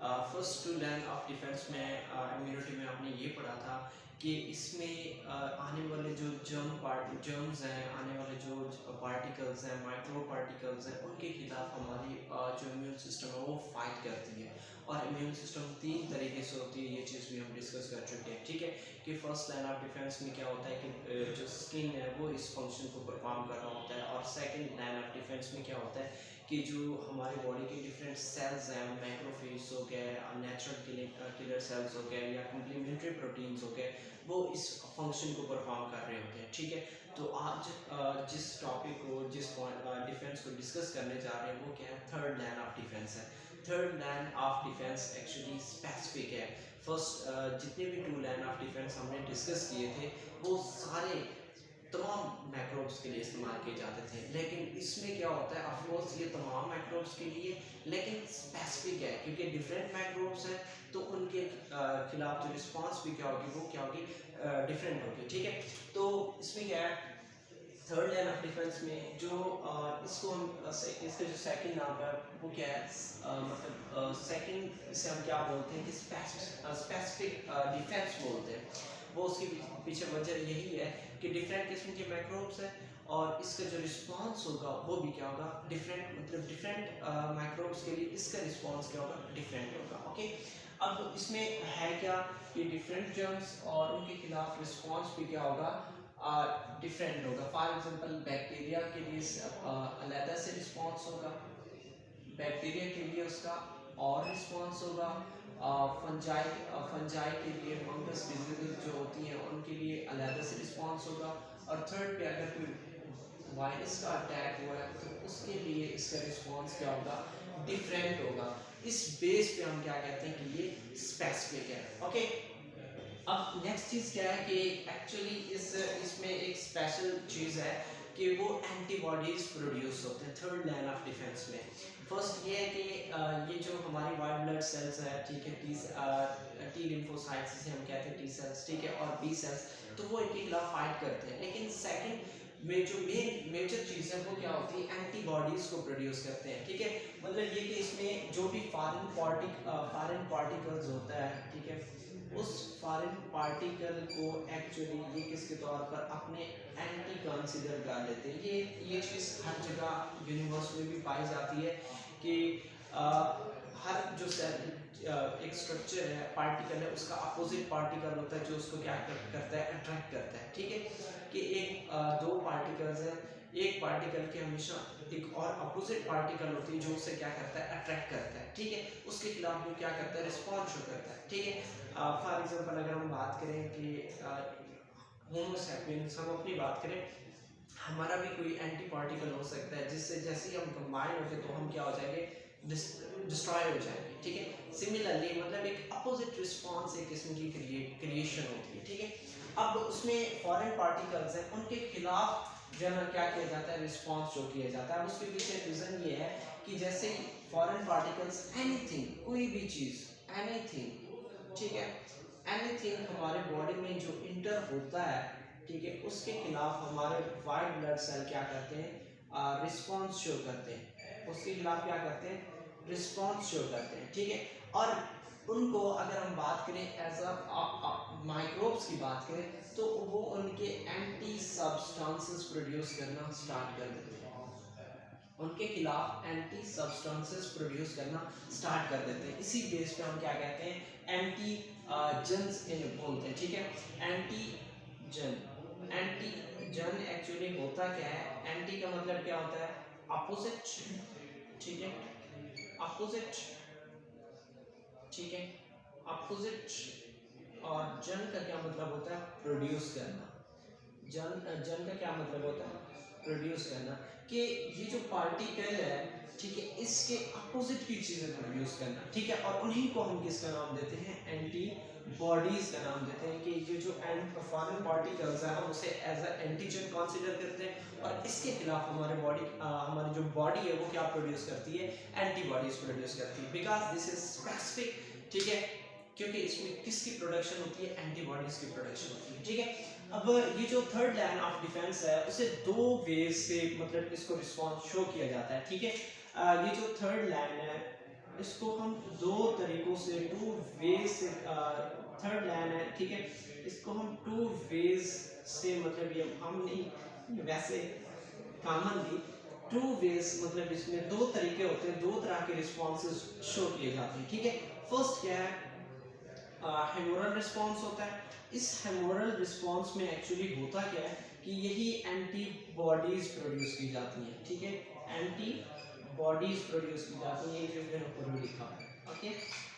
First two line of defence में immunity में आपने ये पढ़ा था कि इसमें आने वाले जो जर्म्स हैं, आने वाले जो पार्टिकल्स हैं, माइक्रो पार्टिकल्स हैं, उनके खिलाफ हमारी जो इम्यून सिस्टम है वो फाइट करती है। और इम्यून सिस्टम 3 तरीके से होती है, ये चीज़ भी हम डिस्कस कर चुके हैं। ठीक है कि फर्स्ट लाइन ऑफ डिफेंस में क्या होता है कि जो स्किन है वो इस फंक्शन को परफॉर्म कर रहा होता है। और सेकंड लाइन ऑफ डिफेंस में क्या होता है कि जो हमारे बॉडी के डिफरेंट सेल्स हैं, मैक्रोफेज हो गए, नेचुरल किलर सेल्स हो गए या कम्प्लीमेंट्री प्रोटीन्स हो गए, वो इस फंक्शन को परफॉर्म कर रहे होते हैं। ठीक है, तो आज जिस टॉपिक को, जिस डिफेंस को डिस्कस करने जा रहे हैं वो क्या है, थर्ड लाइन ऑफ डिफेंस है। Third line of defence actually specific है। फर्स्ट जितने भी 2 लाइन ऑफ डिफेंस हमने डिस्कस किए थे वो सारे तमाम माइक्रोब्स के लिए इस्तेमाल किए जाते थे, लेकिन इसमें क्या होता है, ऑफकोर्स ये तमाम माइक्रोब्स के लिए, लेकिन स्पेसिफिक है क्योंकि डिफरेंट माइक्रोब्स हैं तो उनके खिलाफ जो रिस्पांस भी क्या होगी, वो क्या होगी, डिफरेंट होगी। ठीक है, तो इसमें क्या है, थर्ड लाइन ऑफ डिफेंस में जो इसको हम इसका जो सेकंड नाम है वो क्या है, मतलब सेकंड से हम क्या बोलते हैं कि स्पेसिफिक डिफेंस बोलते हैं। वो उसके पीछे वजह यही है कि डिफरेंट किस्म के माइक्रोब्स हैं और इसका जो रिस्पांस होगा वो भी क्या होगा, डिफरेंट, मतलब डिफरेंट माइक्रोब्स के लिए इसका रिस्पांस क्या होगा, डिफरेंट होगा। ओके, अब इसमें है क्या कि डिफरेंट जर्म्स और उनके खिलाफ रिस्पांस भी क्या होगा, डिफरेंट होगा। फॉर एग्जांपल बैक्टीरिया के लिए अलग से रिस्पांस होगा, बैक्टीरिया के लिए उसका और रिस्पांस होगा, फंजाई के लिए, फंगस डिजीज जो होती हैं उनके लिए अलग से रिस्पांस होगा। और थर्ड पे अगर कोई वायरस का अटैक हुआ है तो उसके लिए इसका रिस्पांस क्या होगा, डिफरेंट होगा। इस बेस पे हम क्या कहते हैं कि ये स्पेसिफिक है। ओके, अब नेक्स्ट चीज़ क्या है कि एक्चुअली इसमें एक स्पेशल चीज़ है कि वो एंटीबॉडीज प्रोड्यूस होते हैं थर्ड लाइन ऑफ डिफेंस में। फर्स्ट ये है कि ये जो हमारी वाइट ब्लड सेल्स है, ठीक है, टी लिम्फोसाइट्स जिसे हम कहते हैं, टी सेल्स, ठीक है, और बी सेल्स, तो वो इनके खिलाफ फाइट करते हैं। लेकिन सेकंड में जो मेजर चीज़ है वो क्या होती है, एंटीबॉडीज को प्रोड्यूस करते हैं। ठीक है, मतलब ये कि इसमें जो भी फॉरेन पार्टिकल्स होता है, ठीक है, उस फॉरेन पार्टिकल को एक्चुअली ये किसके तौर पर अपने एंटी कंसीडर कर लेते हैं। ये चीज़ हर जगह यूनिवर्स में भी पाई जाती है कि हर जो सेल एक स्ट्रक्चर है, पार्टिकल है, उसका अपोजिट पार्टिकल होता है जो उसको क्या करता है, अट्रैक्ट करता है। ठीक है, कि एक दो पार्टिकल्स हैं, एक पार्टिकल के हमेशा एक और अपोजिट पार्टिकल होती है जो उससे क्या करता है, अट्रैक्ट करता है। ठीक है, उसके खिलाफ वो क्या करता है, रिस्पॉन्स शो करता है। ठीक है, फॉर एग्जांपल अगर हम बात करें कि होमो सैपियंस, हम अपनी बात करें, हमारा भी कोई एंटी पार्टिकल हो सकता है जिससे जैसे ही हम कंबाइन होते तो हम क्या हो जाएंगे, डिस्ट्रॉय हो जाएंगे। ठीक है, सिमिलरली मतलब एक अपोजिट रिस्पांस एक किस्म की क्रिएशन होती है। ठीक है, अब उसमें फॉरेन पार्टिकल्स हैं, उनके खिलाफ जो है क्या किया जाता है, रिस्पांस शो किया जाता है। अब उसके पीछे रीज़न ये है कि जैसे ही फॉरेन पार्टिकल्स, एनीथिंग, कोई भी चीज़, एनीथिंग, ठीक है, एनीथिंग हमारे बॉडी में जो इंटर होता है, ठीक है, उसके खिलाफ हमारे वाइट ब्लड सेल क्या करते हैं, रिस्पांस शो करते हैं। उसके खिलाफ क्या करते हैं, रिस्पांस शो करते हैं। ठीक है, और उनको अगर हम बात करें एज अ माइक्रोब्स की बात करें तो वो उनके एंटी सब्सटेंसेस प्रोड्यूस करना स्टार्ट कर देते हैं, उनके खिलाफ एंटी सब्सटेंसेस प्रोड्यूस करना स्टार्ट कर देते हैं। इसी बेस पे हम क्या कहते हैं, एंटी जन्स इन बोलते हैं। ठीक है, एंटी जन एक्चुअली होता क्या है, एंटी का मतलब क्या होता है, अपोजिट, ठीक है, अपोजिट, ठीक है, अपोजिट। और जन का क्या मतलब होता है, प्रोड्यूस करना। जन का क्या मतलब होता है, प्रोड्यूस करना, कि ये जो पार्टिकल है, ठीक है, इसके अपोजिट की चीज़ें प्रोड्यूस करना। ठीक है, और उन्हीं को हम किसका नाम देते हैं, एंटी बॉडीज का नाम देते हैं। कि ये जो फॉरेन पार्टिकल्स है हम उसे एज अ एंटीजन कंसीडर करते हैं और इसके खिलाफ हमारी जो बॉडी है वो क्या प्रोड्यूस करती है, एंटीबॉडीज प्रोड्यूस करती है, बिकॉज दिस इज स्पेसिफिक। ठीक है, क्योंकि इसमें किसकी प्रोडक्शन होती है, एंटीबॉडीज की प्रोडक्शन होती है। ठीक है, अब ये जो थर्ड लाइन ऑफ डिफेंस है उसे दो वेज से मतलब इसको रिस्पॉन्स शो किया जाता है। ठीक है, ये जो थर्ड लाइन है इसको हम दो तरीकों से, टू वेज से, थर्ड लाइन है, ठीक है, इसको हम टू वेज से, मतलब ये हम नहीं, वैसे कॉमनली टू वेज, मतलब इसमें दो तरीके होते हैं, दो तरह के रिस्पॉन्सेज शो किए जाते हैं, ठीक है। फर्स्ट क्या है, हेमोरल रिस्पॉन्स होता है। इस हेमोरल रिस्पॉन्स में एक्चुअली होता क्या है कि यही एंटीबॉडीज प्रोड्यूस की जाती हैं, ठीक है, एंटीबॉडीज प्रोड्यूस की जाती हैं, जो मैंने ऊपर में लिखा है, ओके।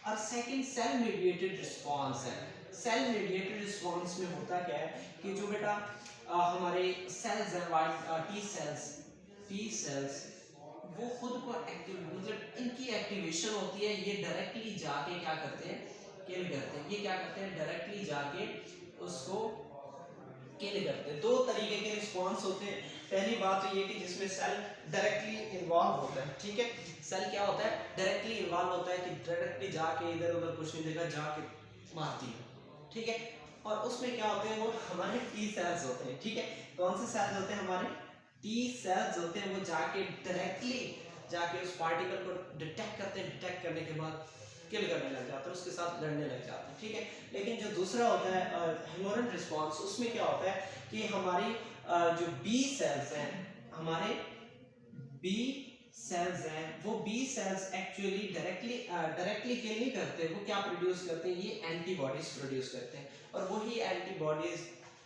और सेकंड सेल मेडिएटेड रिस्पॉन्स है। सेल मेडिएटेड रिस्पॉन्स में होता क्या है कि जो बेटा हमारे सेल्स हैं, वाइट टी सेल्स, वो खुद को एक्टिव, मतलब इनकी एक्टिवेशन होती है, ये डायरेक्टली जाके क्या करते हैं, किल करते हैं। ये क्या करते हैं, डायरेक्टली जाके उसको किल करते हैं। दो तरीके के रिस्पॉन्स होते हैं। पहली बात तो ये कि जिसमें सेल डायरेक्टली इन्वॉल्व होता है, ठीक है, सेल क्या होता है, डायरेक्टली इन्वॉल्व होता है कि डायरेक्टली जाके इधर उधर कुछ नहीं देखा, जाके मारती है, ठीक है। और उसमें क्या होते हैं, वो हमारे टी सेल्स होते हैं, ठीक है। कौन से सेल्स होते हैं, हमारे टी सेल्स होते हैं। वो जाके डायरेक्टली जाके उस पार्टिकल को डिटेक्ट करते हैं, डिटेक्ट करने के बाद किल करने लग जाते हैं, उसके साथ लड़ने लग जाते हैं, ठीक है। लेकिन जो दूसरा होता है हेमोरल रिस्पॉन्स, उसमें क्या होता है कि हमारी जो बी सेल्स हैं, हमारे बी सेल्स हैं, वो बी सेल्स एक्चुअली डायरेक्टली किल नहीं करते, वो क्या प्रोड्यूस करते हैं, ये एंटीबॉडीज प्रोड्यूस करते हैं। और वही एंटीबॉडीज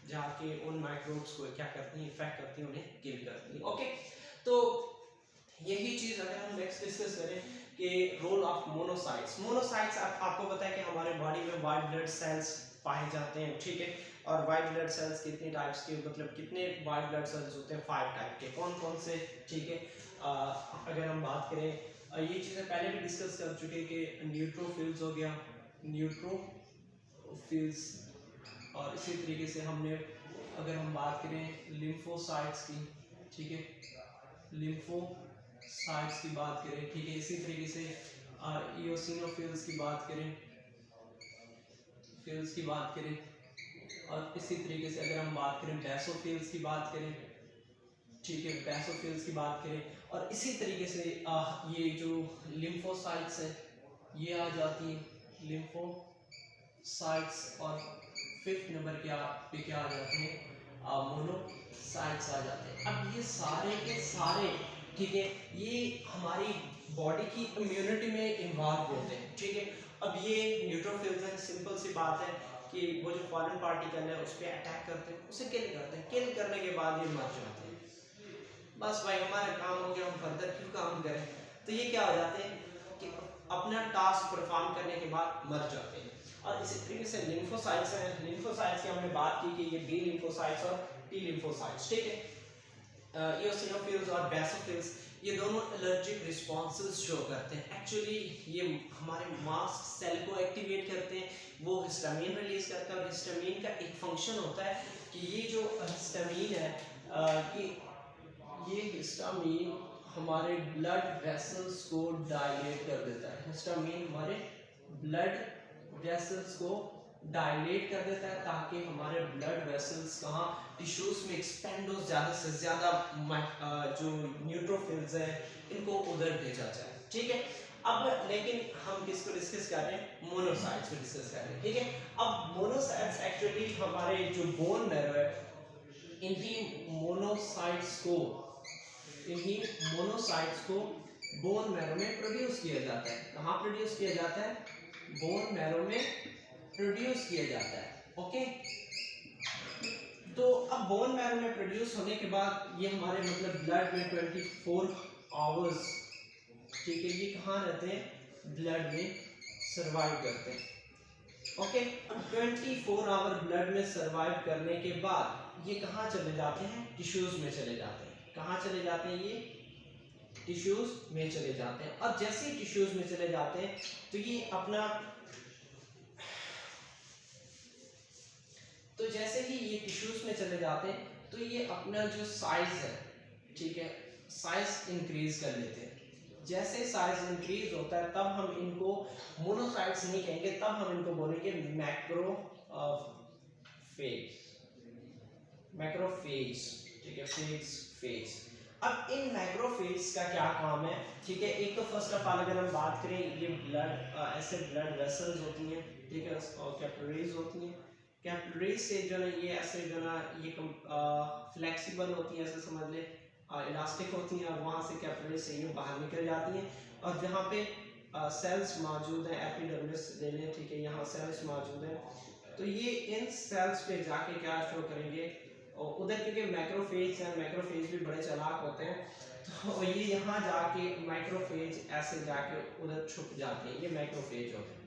जाके उन माइक्रोब्स को क्या करती हैं, इफेक्ट करती हैं, उन्हें किल करती हैं, ओके। तो यही चीज अगर हम नेक्स्ट डिस्कस करें कि रोल ऑफ मोनोसाइट्स। मोनोसाइट्स आपको पता है कि हमारे बॉडी में व्हाइट ब्लड सेल्स पाए जाते हैं, ठीक है। और व्हाइट ब्लड सेल्स कितने टाइप्स के, मतलब कितने व्हाइट ब्लड सेल्स होते हैं, 5 टाइप के। कौन कौन से, ठीक है। अगर हम बात करें, ये चीज़ें पहले भी डिस्कस कर चुके हैं कि न्यूट्रोफिल्स हो गया, न्यूट्रोफिल्स, और इसी तरीके से हमने अगर हम बात करें लिम्फोसाइट्स की, ठीक है, लिम्फोसाइट्स की बात करें, ठीक है। इसी तरीके से इओसिनोफिल्स की बात करें, फिल्स की बात करें, और इसी तरीके से अगर हम बात करें बेसोफिल्स की बात करें, ठीक है, बेसोफिल्स की बात करें, और इसी तरीके से ये जो लिम्फोसाइट्स है ये आ जाती है, लिम्फोसाइट्स। और फिफ्थ नंबर पे क्या आ जाते हैं, मोनोसाइट्स आ जाते हैं। अब ये सारे के सारे, ठीक है, ये हमारी बॉडी की इम्यूनिटी में इन्वॉल्व होते हैं, ठीक है। अब ये न्यूट्रोफिल्स हैं, सिंपल सी बात है कि वो जो फॉरेन पार्टिकल है उस पर अटैक करते हैं, उसे किल करते हैं, किल करने के बाद ये मर जाते हैं। बस भाई हमारा काम हो गया, हम फर्दर क्यों काम करें। तो ये क्या हो जाते हैं कि अपना टास्क परफॉर्म करने के बाद मर जाते हैं। और इसी तरीके से लिम्फोसाइट्स हैं। लिम्फोसाइट्स की हमने बात की कि ये बी लिम्फोसाइट्स और टी लिम्फोसाइट्स, ठीक है। इओसिनोफिल्स और बेसोफिल्स, ये दोनों एलर्जिक रिस्पॉन्सेज शो करते हैं। एक्चुअली ये हमारे मास्ट सेल को एक्टिवेट करते हैं, वो हिस्टामिन रिलीज करता है। और हिस्टामिन का एक फंक्शन होता है कि ये जो हिस्टामिन है कि ये हिस्टामिन हमारे ब्लड वेसल्स को डायलेट कर देता है। हिस्टामिन हमारे ब्लड वेसल्स को डायलेट कर देता है ताकि हमारे ब्लड वेसल्स कहाँ, टिश्यूज में एक्सपेंड हो, ज़्यादा से ज़्यादा जो न्यूट्रोफिल्स हैं इनको उधर भेजा जाए, ठीक है। अब लेकिन हम किसको डिस्कस कर रहे हैं, मोनोसाइट्स को डिस्कस कर रहे हैं, ठीक है। अब मोनोसाइट्स एक्चुअली हमारे जो बोन मैरो है, इन्हीं मोनोसाइट्स को बोन मैरो में प्रोड्यूस किया जाता है। कहाँ प्रोड्यूस किया जाता है, बोन मैरो में प्रोड्यूस किया जाता है, ओके। तो अब बोन मैरो में प्रोड्यूस होने के बाद ये हमारे मतलब ब्लड में 24 आवर्स, ठीक है, ये कहाँ रहते हैं, ब्लड में सरवाइव करते हैं, ओके। 24 आवर ब्लड में सरवाइव करने के बाद ये कहाँ चले जाते हैं, टिश्यूज में चले जाते हैं। कहाँ चले जाते हैं, ये टिश्यूज में चले जाते हैं। और जैसे ही टिश्यूज में चले जाते हैं तो ये अपना, तो जैसे ही ये टिश्यूज में चले जाते हैं तो ये अपना जो साइज है, ठीक है, साइज इंक्रीज कर लेते हैं। जैसे साइज इंक्रीज होता है तब हम इनको मोनोसाइट्स नहीं कहेंगे, तब हम इनको बोलेंगे मैक्रोफेज, ठीक है, फेज। अब इन मैक्रोफेज का क्या काम है, ठीक है। एक तो फर्स्ट ऑफ ऑल अगर हम बात करें, ये ब्लड ऐसे ब्लड वेसल्स होती हैं, ठीक है, और कैपिलरीज होती हैं। कैपिलरीज से जो है ये ऐसे जो है ये फ्लेक्सिबल होती हैं, ऐसे समझ ले इलास्टिक होती हैं, और वहाँ से कैपिलरी से ये बाहर निकल जाती हैं। और जहाँ पे सेल्स मौजूद हैं, एपिडर्मिस ले लें, ठीक है, यहाँ सेल्स मौजूद हैं, तो ये इन सेल्स पे जाके क्या शो करेंगे, और उधर क्योंकि मैक्रोफेज हैं, मैक्रोफेज भी बड़े चालाक होते हैं, तो ये यहाँ जाके माइक्रोफेज ऐसे जाके उधर छुप जाते हैं, ये मैक्रोफेज होते हैं,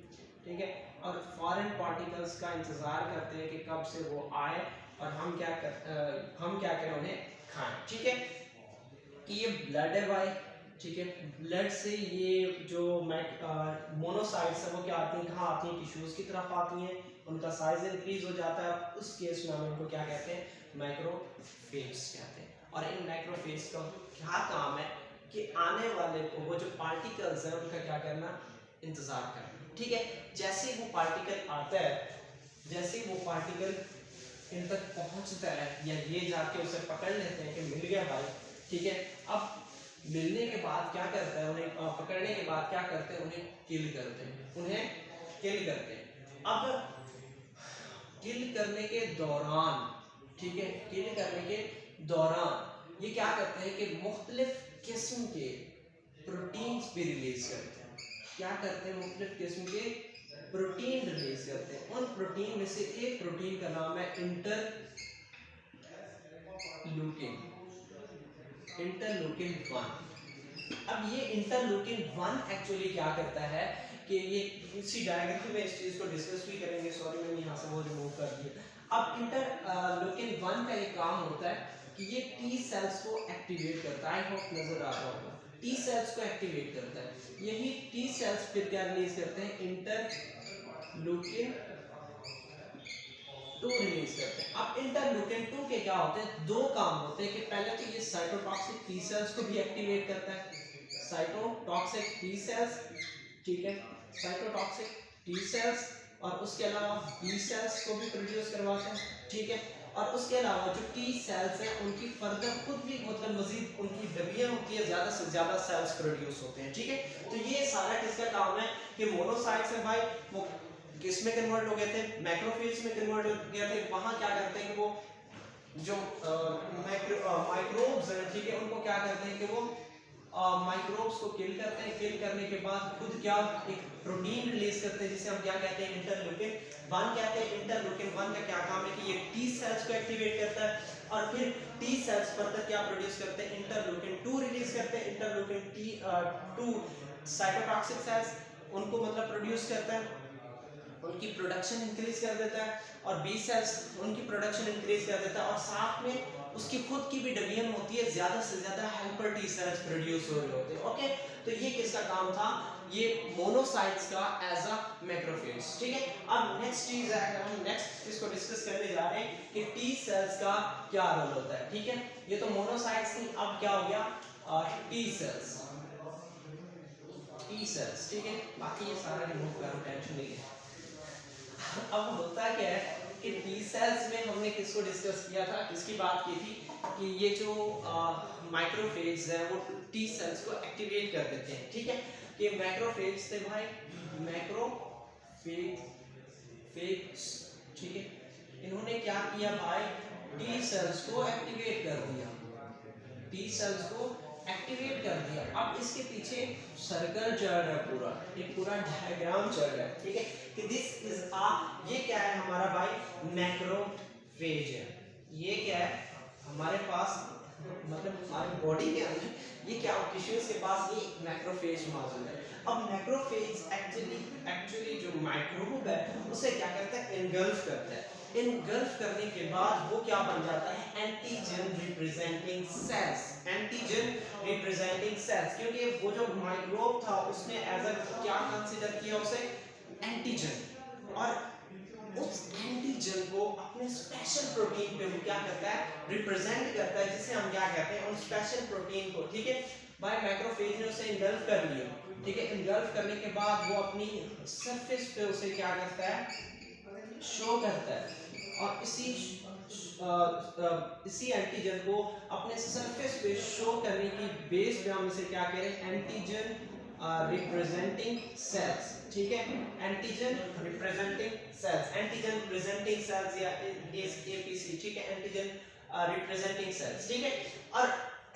ठीक है। और फॉरेन पार्टिकल्स का इंतजार करते हैं कि कब से वो आए और हम क्या करें, उन्हें खाएं, ठीक है। कि ये ब्लड है भाई, ठीक है, ब्लड से ये जो मोनोसाइट्स है वो क्या आती हैं, कहाँ आती हैं, टिश्यूज की तरफ आती हैं, उनका साइज इंक्रीज हो जाता है, उस केस में हम इनको क्या कहते हैं, मैक्रोफेज कहते हैं। और इन मैक्रोफेज का क्या काम है कि आने वाले को वो जो पार्टिकल्स हैं उनका क्या करना, इंतजार करना, ठीक है। जैसे वो पार्टिकल आता है, जैसे वो पार्टिकल इन तक पहुंचता है या ये जाके उसे पकड़ लेते हैं कि मिल गया भाई, ठीक है। अब मिलने के बाद क्या करता है, उन्हें पकड़ने के बाद क्या करते हैं, उन्हें किल करते हैं, अब किल करने के दौरान, ठीक है, किल करने के दौरान ये क्या करते हैं कि मुख्तलिफ किस्म के प्रोटीन्स भी रिलीज करते हैं। क्या करते हैं, मुख्तलिफ किस्म के प्रोटीन रिलीज करते हैं। उन प्रोटीन में से एक प्रोटीन का नाम है इंटरलूकिन 1। अब ये इंटरलूकिन 1 एक्चुअली क्या करता है कि ये इसी डायग्राम में इस चीज को डिस्कस भी करेंगे, सॉरी मैंने यहाँ से वो रिमूव कर दिया। अब इंटरलूकिन 1 का ये काम होता है कि ये टी सेल्स को एक्टिवेट करता है, आई होप नजर आ रहा होगा, टी सेल्स को एक्टिवेट करता है। यही टी सेल्स फिर क्या रिलीज करते हैं, इंटरलूकिन 2 रिलीज करते हैं। अब इंटरलूकिन 2 के क्या होते हैं, दो काम होते हैं कि पहले तो ये साइटोटॉक्सिक टी सेल्स को भी एक्टिवेट करता है, साइटोटॉक्सिक टी सेल्स, ठीक है, साइटोटॉक्सिक टी सेल्स, और उसके अलावा बी सेल्स को भी प्रोड्यूस करवाते हैं, ठीक है। और उसके अलावा जो टी सेल्स हैं उनकी फर्दर खुद भी मतलब मजीद उनकी डबियां होती है, ज्यादा से ज्यादा सेल्स प्रोड्यूस होते हैं, ठीक है। तो ये सारा किसका काम है कि मोनोसाइट्स है भाई, वो किस में कन्वर्ट हो गए थे, मैक्रोफेज में कन्वर्ट हो गए थे। वहां क्या करते हैं कि वो जो माइक्रोब्स हैं, ठीक है, उनको क्या करते हैं कि वो माइक्रोब्स को किल करते हैं। किल करने के बाद खुद क्या एक प्रोटीन रिलीज करते हैं जिसे हम क्या कहते हैं, इंटरलूकिन 1 कहते हैं। इंटरलूकिन 1 का क्या काम है कि ये टी सेल्स को एक्टिवेट करता है, और फिर टी सेल्स फर्दर क्या प्रोड्यूस करते हैं, इंटरलूकिन 2 रिलीज करते हैं। इंटरलूकिन 2 साइटोटॉक्सिक सेल्स उनको मतलब प्रोड्यूस करता है, उनकी प्रोडक्शन इंक्रीज कर देता है, और बी सेल्स उनकी प्रोडक्शन इंक्रीज कर देता है, और साथ में उसकी खुद की भी डिवीजन होती है, ज्यादा से ज्यादा हेल्पर टी सेल्स प्रोड्यूस हो रहे होते हैं, ओके। तो ये किसका काम था, ये मोनोसाइट्स का एज अ मैक्रोफेज, ठीक है। अब नेक्स्ट चीज है, अगर हम नेक्स्ट इसको डिस्कस करने जा रहे हैं कि टी सेल्स का क्या रोल होता है, ठीक है। ये तो मोनोसाइट्स थी, अब क्या हो गया टी सेल्स, ठीक है। बाकी ये सारा रिमूव करो, टेंशन नहीं है। अब होता क्या है कि टी सेल्स में हमने किसको डिस्कस किया था, किसकी बात की थी कि ये जो माइक्रोफेज है वो टी सेल्स को एक्टिवेट कर देते हैं, ठीक है। कि मैक्रोफेज थे भाई, मैक्रोफेज, ठीक है, इन्होंने क्या किया भाई, टी सेल्स को एक्टिवेट कर दिया, टी सेल्स को एक्टिवेट कर दिया। अब इसके पीछे सर्कल चल रहा है, पूरा एक पूरा डायग्राम चल रहा है, ठीक है, कि दिस इज ये क्या है हमारा भाई, मैक्रोफेज है। ये क्या है हमारे पास, मतलब हमारी बॉडी के अंदर ये क्या टिश्यूज के पास ये मैक्रोफेज मौजूद है। अब मैक्रोफेज एक्चुअली जो माइक्रोब है उसे क्या करता है, इनगल्फ करता है। इनगल्फ करने के बाद वो क्या बन जाता है, antigen representing cells, antigen representing cells, क्योंकि वो जो माइक्रोब था उसने एज अ क्या कंसीडर किया उसे, एंटीजन, और उस एंटीजन को अपने स्पेशल प्रोटीन पे वो क्या करता है, रिप्रेजेंट करता है, जिसे हम क्या कहते हैं, उन स्पेशल प्रोटीन को, ठीक है। भाई मैक्रोफेज ने उसे इनगल्फ कर लिया, ठीक है। इनगल्फ करने के बाद वो अपनी सरफेस पे उसे क्या करता है, शो करता है, और इसी इसी एंटीजन को अपने सरफेस पे शो करने की बेस पे हम इसे क्या कह रहे हैं, एंटीजन रिप्रेजेंटिंग सेल्स। ठीक है, antigen representing cells, antigen presenting cells या एपीसी। ठीक है, एंटीजन रिप्रेजेंटिंग सेल्स। ठीक है, और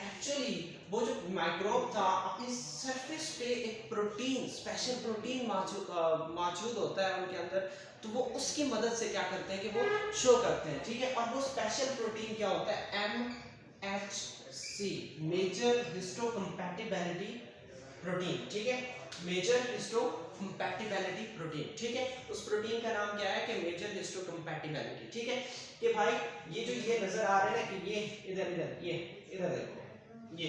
एक्चुअली वो जो माइक्रोब था अपनी सरफेस पे एक प्रोटीन, स्पेशल प्रोटीन मौजूद होता है उनके अंदर, तो वो उसकी मदद से क्या करते हैं कि वो शो करते हैं। ठीक है, और वो स्पेशल प्रोटीन क्या होता है, MHC, मेजर हिस्टोकम्पैटिबिलिटी प्रोटीन। ठीक है, मेजर हिस्टोकम्पैटिबिलिटी प्रोटीन। ठीक है, उस प्रोटीन का नाम क्या है कि मेजर हिस्टोकम्पैटिबिलिटी। ठीक है, कि भाई ये जो ये नजर आ रहा है ना कि ये इधर इधर ये इधर देखो ये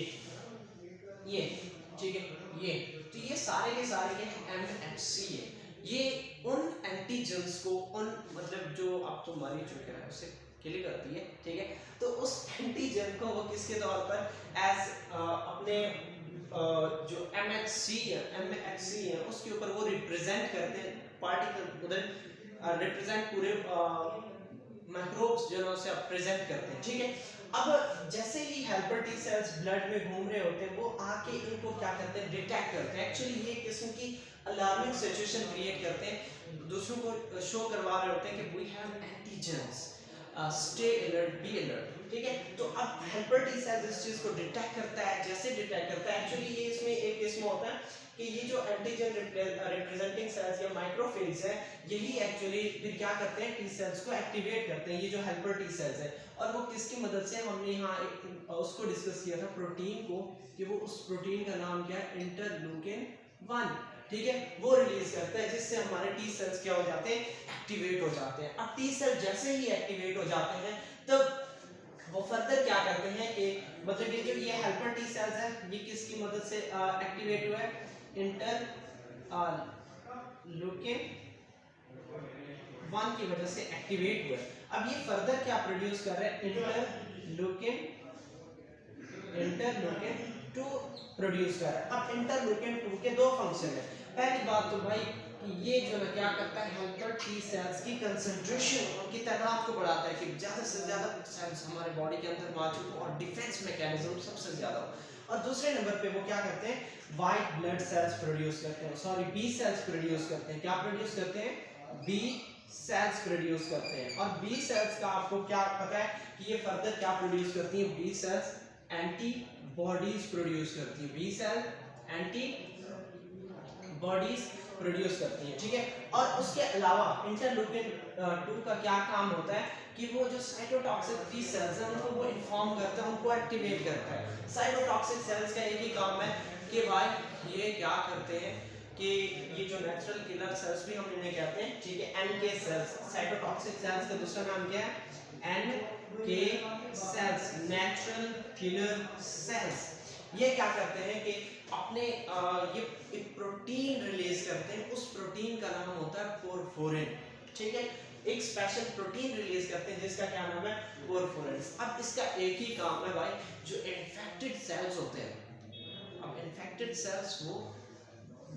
ठीक है, ये तो ये सारे के सारे के MHC है। ये उन एंटीजन्स को, उन मतलब जो आप तो मर ही चुके हैं उससे किल करती है। ठीक है, तो उस एंटीजन को वो किसके तौर पर एज अपने जो MHC है उसके ऊपर वो रिप्रेजेंट करते हैं, पार्टिकल उधर रिप्रेजेंट पूरे माइक्रोब्स जो है उसे प्रेजेंट करते हैं। ठीक है, अब जैसे ही हेल्पर टी सेल्स ब्लड में घूम रहे होते हैं वो आके इनको क्या करते हैं, डिटेक्ट करते हैं। एक्चुअली ये किस्म की अलार्मिंग सिचुएशन क्रिएट करते हैं, दूसरों को शो करवा रहे होते हैं कि we have antigens, stay alert, be alert. ठीक है, तो अब हेल्पर टी सेल्स इस चीज को डिटेक्ट करता है। जैसे डिटेक्ट करता है, एक्चुअली ये इसमें एक किस्म होता है कि ये जो एंटीजन रिप्रेजेंटिंग सेल्स या माइक्रोफेज है, यही एक्चुअली फिर क्या करते हैं, टी सेल्स को एक्टिवेट करते हैं, ये जो हेल्पर टी सेल्स है। और वो किसकी मदद से, हमने यहाँ उसको डिस्कस किया था प्रोटीन को, कि वो उस प्रोटीन का नाम क्या है, इंटरल्यूकिन 1। ठीक है, वो रिलीज करता है जिससे हमारे टी सेल्स क्या हो जाते हैं, एक्टिवेट हो जाते हैं। अब टी सेल जैसे ही एक्टिवेट हो जाते हैं तब वो फर्दर क्या करते हैं कि मतलब ये जो ये हेल्पर टी सेल्स है ये किसकी मदद से एक्टिवेट हुआ है, इंटरल्यूकिन 1 की वजह से एक्टिवेट हुआ है। अब ये फर्दर क्या प्रोड्यूस कर रहा है, इंटरल्यूकिन 2 प्रोड्यूस कर रहा है। अब इंटरल्यूकिन 2 के दो फंक्शन है। पहली बात तो भाई कि ये जो है क्या करता है, हेल्पर टी सेल्स की कंसंट्रेशन, उनकी तादाद को बढ़ाता है कि ज़्यादा से ज़्यादा सेल्स हमारे बॉडी के अंदर मौजूद हो और डिफेंस मैकेनिज्म सबसे ज़्यादा हो। और दूसरे नंबर पे वो क्या करते हैं, वाइट ब्लड सेल्स प्रोड्यूस करते हैं, सॉरी बी सेल्स प्रोड्यूस करते हैं। क्या प्रोड्यूस करते हैं, बी सेल्स प्रोड्यूस करते हैं। और बी सेल्स का आपको क्या पता है कि ये फर्दर क्या प्रोड्यूस करती हैं, बी सेल्स एंटीबॉडीज प्रोड्यूस करती हैं, बी सेल एंटीबॉडीज प्रोड्यूस करती हैं। ठीक है, और उसके अलावा इंटरल्यूकिन 2 का क्या काम होता है कि वो जो साइटोटॉक्सिक टी सेल्स हैं उनको वो इन्फॉर्म करता है, उनको एक्टिवेट करता है। साइटोटॉक्सिक सेल्स का एक ही काम है कि भाई ये क्या करते हैं कि ये जो नेचुरल किलर सेल्स भी हम इन्हें कहते हैं। ठीक है, एनके सेल्स, साइटोटॉक्सिक सेल्स का दूसरा नाम क्या है, NK cells, natural killer cells. ये क्या करते हैं कि अपने ये एक प्रोटीन रिलीज करते हैं, उस प्रोटीन का नाम होता है पोरफोरिन। ठीक है, एक स्पेशल प्रोटीन रिलीज करते हैं जिसका क्या नाम है, पोरफोरिन। अब इसका एक ही काम है भाई, जो इन्फेक्टेड सेल्स होते हैं, अब इन्फेक्टेड सेल्स वो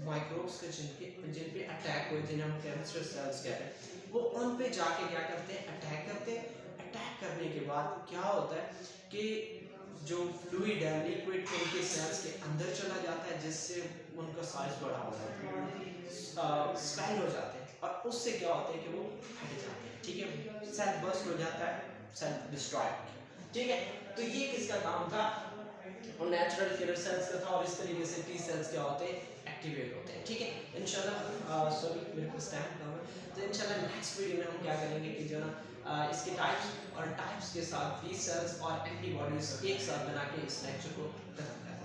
माइक्रोब्स के जिन पे अटैक हुए, जिन्हें हम कैंसर सेल्स कहते हैं, वो उन पे जाके क्या करते हैं, अटैक करते हैं। अटैक करने के बाद क्या होता है कि जो फ्लूइड है, लिक्विड उनके सेल्स के अंदर चला जाता है जिससे उनका साइज बड़ा हो जाता है, स्वेल हो जाते हैं, और उससे क्या होता है कि वो फट जाते हैं। ठीक है, सेल बर्स्ट हो जाता है, सेल डिस्ट्रॉय। ठीक है, तो ये किसका काम था, और नेचुरल किलर सेल्स का था। और इस तरीके से टी सेल्स क्या होते हैं, एक्टिवेट होते हैं। ठीक है, इंशाल्लाह सॉरी मेरे पास टाइम कम है, तो इंशाल्लाह नेक्स्ट वीडियो में हम क्या करेंगे कि जो ना इसके टाइप्स और टाइप्स के साथ बी सेल्स और एंटीबॉडीज एक साथ बना के इस लेक्चर को खत्म करेंगे।